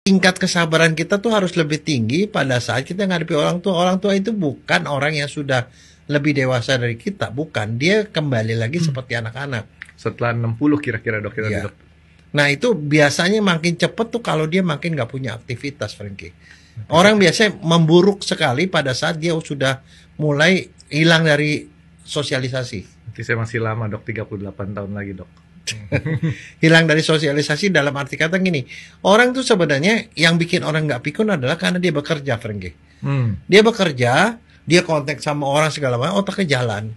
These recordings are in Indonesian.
tingkat kesabaran kita tuh harus lebih tinggi pada saat kita ngadepi orang tua. Orang tua itu bukan orang yang sudah lebih dewasa dari kita, bukan. Dia kembali lagi seperti anak-anak. Setelah 60 kira-kira dok, Ya. Nah itu biasanya makin cepet tuh kalau dia makin nggak punya aktivitas, Frankie. Orang biasanya memburuk sekali pada saat dia sudah mulai hilang dari sosialisasi. Nanti saya masih lama dok, 38 tahun lagi dok. Hilang dari sosialisasi dalam arti kata gini, orang tuh sebenarnya yang bikin orang nggak pikun adalah karena dia bekerja, Frankie. Dia bekerja, dia kontak sama orang segala macam, otaknya jalan.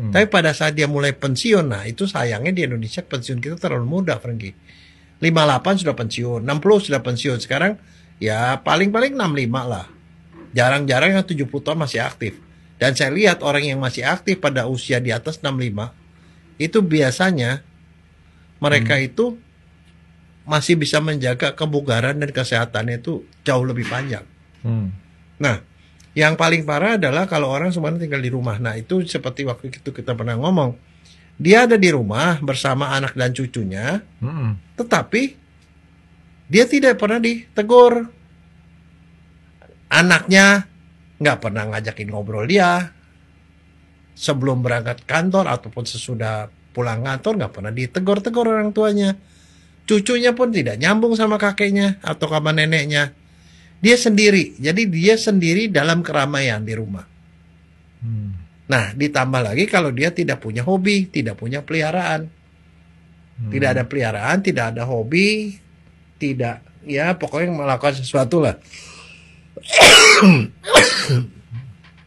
Tapi pada saat dia mulai pensiun, nah itu sayangnya di Indonesia pensiun kita terlalu muda, Frankie. 58 sudah pensiun, 60 sudah pensiun. Sekarang ya paling-paling 65 lah. Jarang-jarang yang 70 tahun masih aktif. Dan saya lihat orang yang masih aktif pada usia di atas 65, itu biasanya mereka itu masih bisa menjaga kebugaran dan kesehatannya itu jauh lebih panjang. Nah, yang paling parah adalah kalau orang semuanya tinggal di rumah. Nah, itu seperti waktu itu kita pernah ngomong. Dia ada di rumah bersama anak dan cucunya, tetapi dia tidak pernah ditegur. Anaknya nggak pernah ngajakin ngobrol dia. Sebelum berangkat kantor ataupun sesudah pulang kantor nggak pernah ditegur-tegur orang tuanya. Cucunya pun tidak nyambung sama kakeknya atau sama neneknya. Dia sendiri. Jadi dia sendiri dalam keramaian di rumah. Nah, ditambah lagi kalau dia tidak punya hobi, tidak punya peliharaan. Tidak ada peliharaan, tidak ada hobi, tidak, ya pokoknya melakukan sesuatu lah.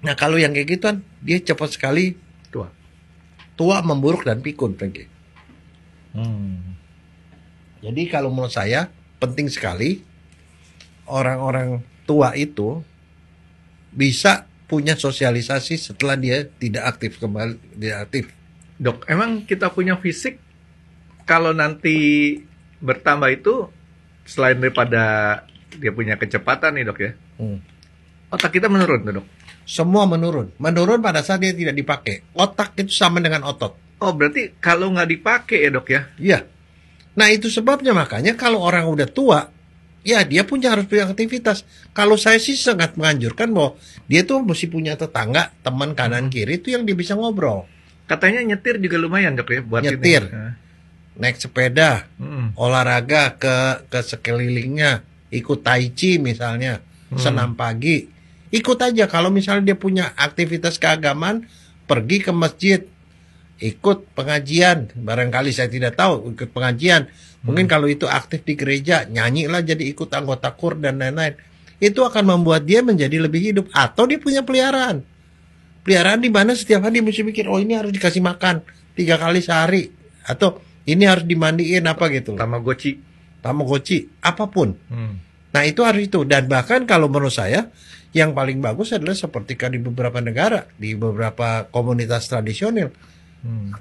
Nah, kalau yang kayak gituan, dia cepat sekali tua, memburuk dan pikun, Frankie. Jadi kalau menurut saya penting sekali orang-orang tua itu bisa punya sosialisasi setelah dia tidak aktif kembali, tidak aktif. Dok, emang kita punya fisik kalau nanti bertambah itu selain daripada dia punya kecepatan nih dok ya, otak kita menurun tuh dok? Semua menurun. Menurun pada saat dia tidak dipakai. Otak itu sama dengan otot. Oh, berarti kalau nggak dipakai ya dok ya? Iya. Nah itu sebabnya makanya kalau orang udah tua, ya dia harus punya aktivitas. Kalau saya sih sangat menganjurkan bahwa dia tuh mesti punya tetangga, teman kanan kiri itu yang dia bisa ngobrol. Katanya nyetir juga lumayan dok ya buat nyetir, ini. Naik sepeda, olahraga ke sekelilingnya, ikut tai chi misalnya, senam pagi. Ikut aja kalau misalnya dia punya aktivitas keagamaan, pergi ke masjid, ikut pengajian. Barangkali saya tidak tahu ikut pengajian. Mungkin kalau itu aktif di gereja, nyanyilah jadi ikut anggota KUR dan lain-lain. Itu akan membuat dia menjadi lebih hidup. Atau dia punya peliharaan. Peliharaan di mana setiap hari dia mesti pikir, oh ini harus dikasih makan 3 kali sehari. Atau ini harus dimandiin apa gitu. Tamagotchi, apapun. Nah itu harus itu. Dan bahkan kalau menurut saya, yang paling bagus adalah seperti di beberapa negara, di beberapa komunitas tradisional.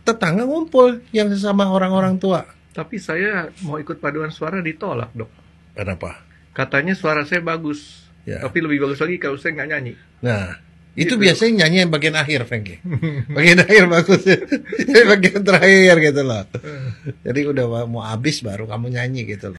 Tetangga ngumpul yang sesama orang-orang tua. Tapi saya mau ikut paduan suara ditolak dok. Kenapa? Katanya suara saya bagus, tapi lebih bagus lagi kalau saya nggak nyanyi. Nah, itu biasanya nyanyi yang bagian akhir, Frankie. Bagian akhir bagus. Bagian terakhir gitu loh. Jadi udah mau habis baru kamu nyanyi gitu loh.